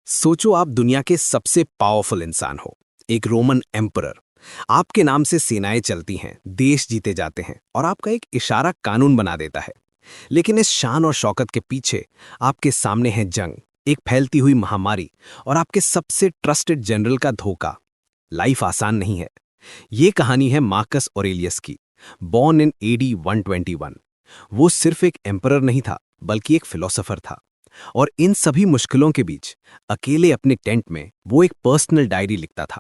सोचो आप दुनिया के सबसे पावरफुल इंसान हो, एक रोमन एम्परर। आपके नाम से सेनाएं चलती हैं, देश जीते जाते हैं और आपका एक इशारा कानून बना देता है। लेकिन इस शान और शौकत के पीछे आपके सामने है जंग, एक फैलती हुई महामारी और आपके सबसे ट्रस्टेड जनरल का धोखा। लाइफ आसान नहीं है। ये कहानी है मार्कस ऑरेलियस की, बॉर्न इन AD 121। वो सिर्फ एक एम्परर नहीं था, बल्कि एक फिलोसोफर था। और इन सभी मुश्किलों के बीच अकेले अपने टेंट में वो एक पर्सनल डायरी लिखता था।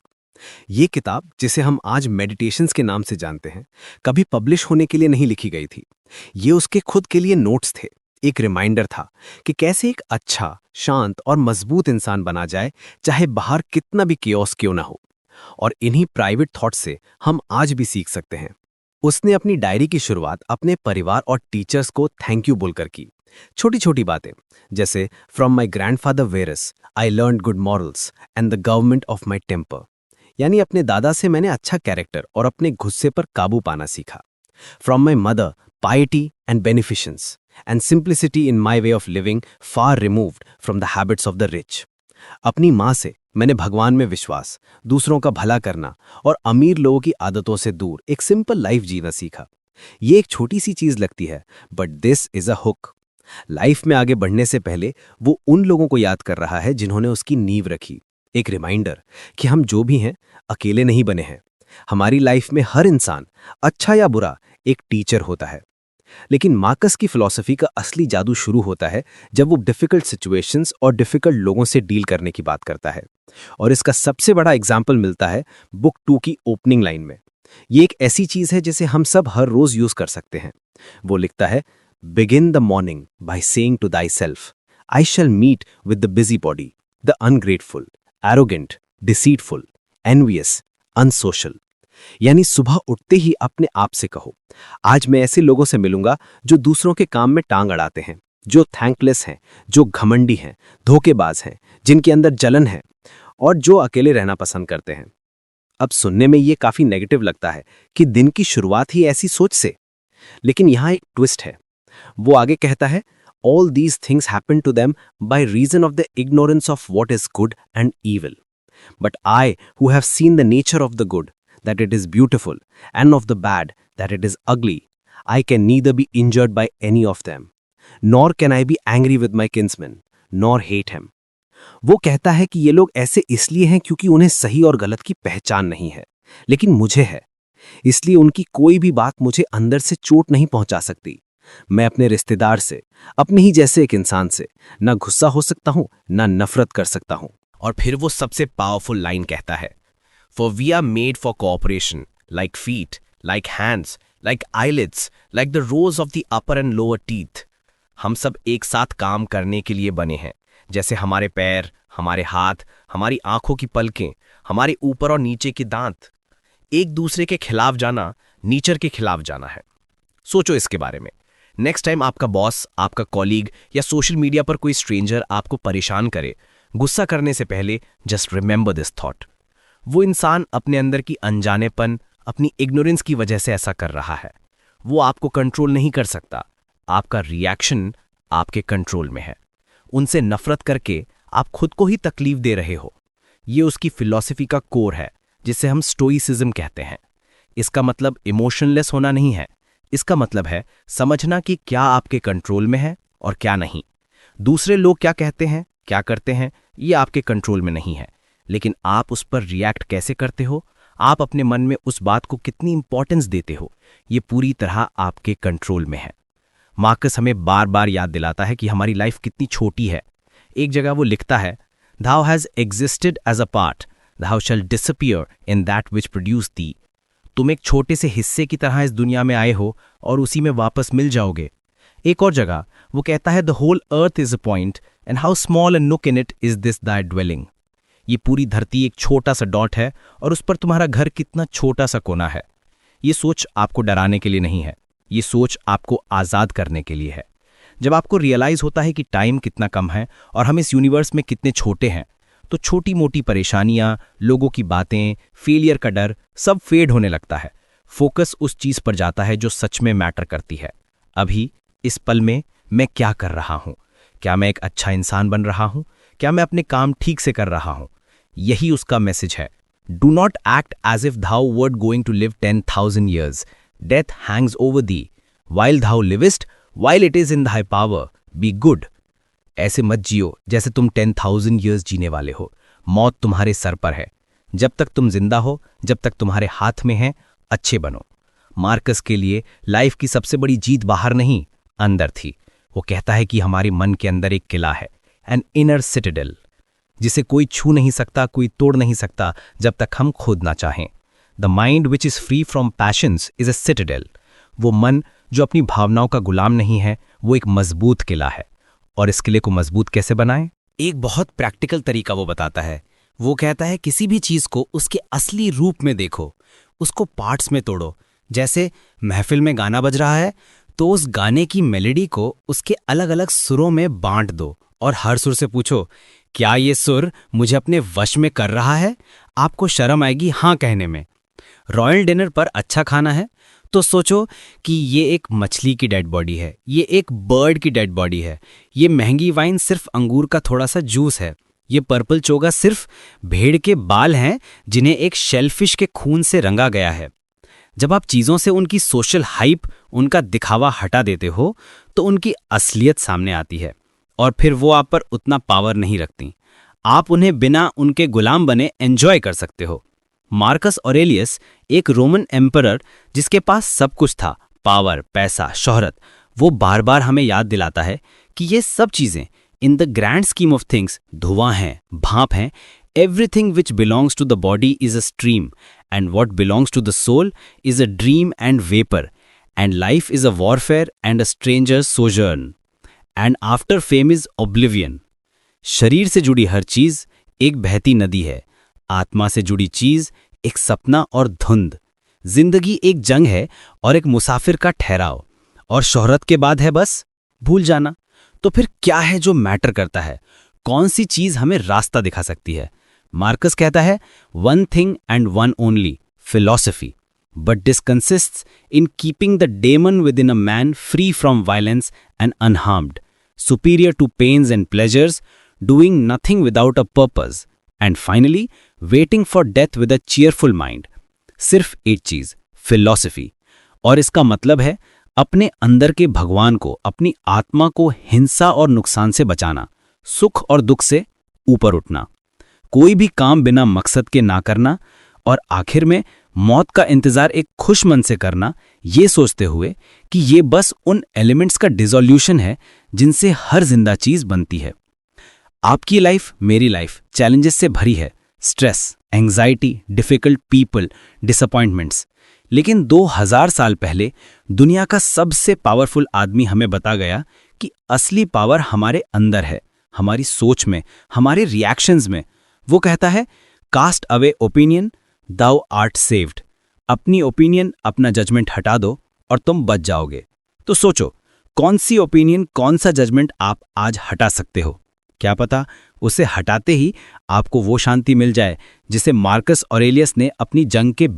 ये किताब, जिसे हम आज मेडिटेशंस के नाम से जानते हैं, कभी पब्लिश होने के लिए नहीं लिखी गई थी। ये उसके खुद के लिए नोट्स थे, एक रिमाइंडर था कि कैसे एक अच्छा, शांत और मजबूत इंसान बना जाए, चाहे बाहर कितना भी केओस क्यों ना हो। और इन्हीं प्राइवेट थॉट्स से हम आज भी सीख सकते हैं। उसने अपनी डायरी की शुरुआत अपने परिवार और टीचर्स को थैंक यू बोलकर की। छोटी छोटी बातें, जैसे from my grandfather Verus I learn good morals and the government of my temper, यानी अपने दादा से मैंने अच्छा कैरेक्टर और अपने गुस्से पर काबू पाना सीखा। From my mother piety and beneficence and simplicity in my way of living far removed from the habits of the rich. अपनी माँ से मैंने भगवान में विश्वास, दूसरों का भला करना और अमीर लोगों की आदतों से दूर एक सिंपल लाइफ जीना सीखा। ये एक छोटी सी चीज लगती है, but this is a hook. Life में आगे बढ़ने से पहले वो उन लोगों को याद कर रहा है जिन्होंने उसकी नींव रखी। एक रिमाइंडर कि हम जो भी हैं, अकेले नहीं बने हैं। हमारी लाइफ में हर इंसान, अच्छा या बुरा, एक टीचर होता है। लेकिन मार्कस की फिलॉसफी का असली जादू शुरू होता है जब वो डिफिकल्ट सिचुएशंस और डिफिकल्ट लोगों से डील करने की बात करता है। और इसका सबसे बड़ा एग्जाम्पल मिलता है बुक 2 की ओपनिंग लाइन में। ये एक ऐसी चीज है जिसे हम सब हर रोज यूज कर सकते हैं। वो लिखता है, begin the morning by saying to thyself, I shall meet with the busy body, the ungrateful, arrogant, deceitful, envious, unsocial. यानी सुबह उठते ही अपने आप से कहो, आज मैं ऐसे लोगों से मिलूंगा जो दूसरों के काम में टांग अड़ाते हैं, जो थैंकलेस हैं, जो घमंडी हैं, धोखेबाज हैं, जिनके अंदर जलन है और जो अकेले रहना पसंद करते हैं। अब सुनने में ये काफी नेगेटिव लगता है कि दिन की शुरुआत ही ऐसी सोच से। लेकिन यहाँ एक ट्विस्ट है। वो आगे कहता है, all these things happen to them by reason of the ignorance of what is good and evil, but I who have seen the nature of the good, that it is beautiful, and of the bad, that it is ugly, I can neither be injured by any of them, nor can I be angry with my kinsman, nor hate him. वो कहता है कि ये लोग ऐसे इसलिए हैं क्योंकि उन्हें सही और गलत की पहचान नहीं है, लेकिन मुझे है। इसलिए उनकी कोई भी बात मुझे अंदर से चोट नहीं पहुंचा सकती। मैं अपने रिश्तेदार से, अपने ही जैसे एक इंसान से, ना गुस्सा हो सकता हूं, ना नफरत कर सकता हूं। और फिर वो सबसे पावरफुल लाइन कहता है, For we are made for cooperation, like feet, like hands, like eyelids, like the rows of the upper and lower teeth. हम सब एक साथ काम करने के लिए बने हैं, जैसे हमारे पैर, हमारे हाथ, हमारी आंखों की पलकें, हमारे ऊपर और नीचे के दांत। एक दूसरे के खिलाफ जाना, नेचर के खिलाफ जाना है। सोचो इसके बारे में। नेक्स्ट टाइम आपका बॉस, आपका कॉलीग या सोशल मीडिया पर कोई स्ट्रेंजर आपको परेशान करे, गुस्सा करने से पहले जस्ट रिमेंबर दिस थॉट। वो इंसान अपने अंदर की अनजानेपन, अपनी इग्नोरेंस की वजह से ऐसा कर रहा है। वो आपको कंट्रोल नहीं कर सकता। आपका रिएक्शन आपके कंट्रोल में है। उनसे नफरत करके आप खुद को ही तकलीफ दे रहे हो। ये उसकी फिलॉसफी का कोर है, जिसे हम स्टोइसिज्म कहते हैं। इसका मतलब इमोशनलेस होना नहीं है। इसका मतलब है समझना कि क्या आपके कंट्रोल में है और क्या नहीं। दूसरे लोग क्या कहते हैं, क्या करते हैं, ये आपके कंट्रोल में नहीं है, लेकिन आप उस पर रिएक्ट कैसे करते हो, आप अपने मन में उस बात को कितनी इंपॉर्टेंस देते हो, ये पूरी तरह आपके कंट्रोल में है। मार्कस हमें बार बार याद दिलाता है कि हमारी लाइफ कितनी छोटी है। एक जगह वो लिखता है, Thou has existed as a part, thou shall disappear in that which produced thee. तुम एक छोटे से हिस्से की तरह इस दुनिया में आए हो और उसी में वापस मिल जाओगे। एक और जगह वो कहता है, The whole earth is a point, and how small a nook in it is this thy dwelling. ये पूरी धरती एक छोटा सा डॉट है और उस पर तुम्हारा घर कितना छोटा सा कोना है। ये सोच आपको डराने के लिए नहीं है, ये सोच आपको आज़ाद करने के लिए है। जब आपको रियलाइज होता है कि टाइम कितना कम है और हम इस यूनिवर्स में कितने छोटे हैं, तो छोटी मोटी परेशानियां, लोगों की बातें, फेलियर का डर सब फेड होने लगता है। फोकस उस चीज़ पर जाता है जो सच में मैटर करती है। अभी इस पल में मैं क्या कर रहा हूँ? क्या मैं एक अच्छा इंसान बन रहा हूँ? क्या मैं अपने काम ठीक से कर रहा हूं? यही उसका मैसेज है। Do not act as if thou wert going to live 10,000 years. Death hangs over thee. While thou livest, while it is in thy power, be good. ऐसे मत जियो जैसे तुम 10,000 years जीने वाले हो। मौत तुम्हारे सर पर है। जब तक तुम जिंदा हो, जब तक तुम्हारे हाथ में है, अच्छे बनो। मार्कस के लिए लाइफ की सबसे बड़ी जीत बाहर नहीं, अंदर थी। वो कहता है कि हमारे मन के अंदर एक किला है, एन इनर सिटाडेल, जिसे कोई छू नहीं सकता, कोई तोड़ नहीं सकता जब तक हम खुद ना चाहें। The mind which is free from patience is a Citadel. वो मन जो अपनी भावनाओं का गुलाम नहीं है, वो एक मजबूत किला है। और इस किले को मजबूत कैसे बनाएं? एक बहुत प्रैक्टिकल तरीका वो बताता है। वो कहता है किसी भी चीज को उसके असली रूप में देखो, उसको पार्ट्स में तोड़ो। जैसे महफिल में गाना बज रहा है तो उस गाने की मेलोडी को उसके अलग अलग सुरों में बांट दो और हर सुर से पूछो, क्या ये सुर मुझे अपने वश में कर रहा है? आपको शर्म आएगी हाँ कहने में। रॉयल डिनर पर अच्छा खाना है तो सोचो कि ये एक मछली की डेड बॉडी है, ये एक बर्ड की डेड बॉडी है, ये महंगी वाइन सिर्फ अंगूर का थोड़ा सा जूस है, ये पर्पल चोगा सिर्फ भेड़ के बाल हैं जिन्हें एक शेलफिश के खून से रंगा गया है। जब आप चीज़ों से उनकी सोशल हाइप, उनका दिखावा हटा देते हो तो उनकी असलियत सामने आती है और फिर वो आप पर उतना पावर नहीं रखती। आप उन्हें बिना उनके गुलाम बने एंजॉय कर सकते हो। मार्कस ऑरेलियस एक रोमन एम्परर जिसके पास सब कुछ था, पावर, पैसा, शोहरत, वो बार बार हमें याद दिलाता है कि ये सब चीज़ें in the grand scheme of things धुआं हैं, भाप हैं। Everything which belongs to the body is a stream and what belongs to the soul is a dream and vapour and life is a warfare and a stranger sojourn and after fame is oblivion. शरीर से जुड़ी हर चीज एक बहती नदी है, आत्मा से जुड़ी चीज एक सपना और धुंध। जिंदगी एक जंग है और एक मुसाफिर का ठहराव, और शोहरत के बाद है बस भूल जाना। तो फिर क्या है जो मैटर करता है? कौन सी चीज हमें रास्ता दिखा सकती है? मार्कस कहता है, one thing and one only, philosophy, but this consists in keeping the daemon within a man free from violence and unharmed, superior to pains and pleasures, doing nothing without a purpose, and finally waiting for death with a cheerful mind. सिर्फ एक चीज, philosophy. और इसका मतलब है अपने अंदर के भगवान को, अपनी आत्मा को हिंसा और नुकसान से बचाना, सुख और दुख से ऊपर उठना, कोई भी काम बिना मकसद के ना करना, और आखिर में मौत का इंतजार एक खुश मन से करना, ये सोचते हुए कि ये बस उन एलिमेंट्स का डिसोल्यूशन है जिनसे हर जिंदा चीज बनती है। आपकी लाइफ, मेरी लाइफ चैलेंजेस से भरी है, stress, anxiety, difficult people, disappointments. लेकिन 2000 साल पहले दुनिया का सबसे पावरफुल आदमी हमें बता गया कि असली पावर हमारे अंदर है, हमारी सोच में, हमारे रिएक्शंस में। वो कहता है, cast away opinion, thou art saved. अपनी ओपिनियन, अपना जजमेंट हटा दो और तुम बच जाओगे। तो सोचो, कौन सी ओपिनियन, कौन सा जजमेंट आप आज हटा सकते हो? क्या पता उसे हटाते ही आपको वो शांति मिल जाए जिसे मार्कस ऑरेलियस ने अपनी जंग के